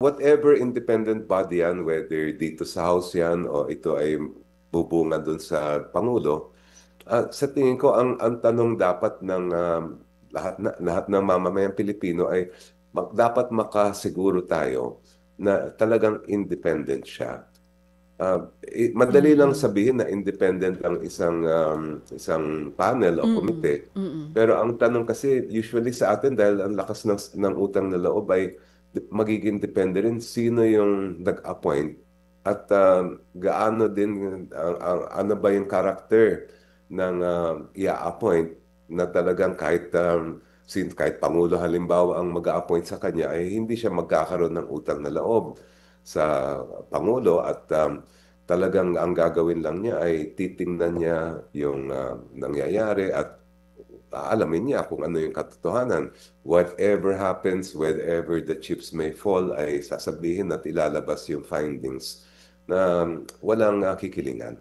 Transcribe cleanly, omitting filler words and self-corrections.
whatever independent body yan, whether dito sa House yan o ito ay bubunga doon sa Pangulo, sa tingin ko ang tanong dapat ng lahat ng mamamayang Pilipino ay dapat makasiguro tayo na talagang independent siya. Madali lang Mm. sabihin na independent ang isang panel o Mm. komite. Mm. Pero ang tanong kasi usually sa atin dahil ang lakas ng utang na loob ay magiging depende rin sino yung nag-appoint at gaano din ano ba yung character ng i-appoint na talagang kahit Pangulo halimbawa ang mag-a-appoint sa kanya ay hindi siya magkakaroon ng utang na loob sa Pangulo at talagang ang gagawin lang niya ay titingnan niya yung nangyayari at aalamin niya kung ano yung katotohanan. Whatever happens, wherever the chips may fall, ay sasabihin at ilalabas yung findings na walang kikilingan.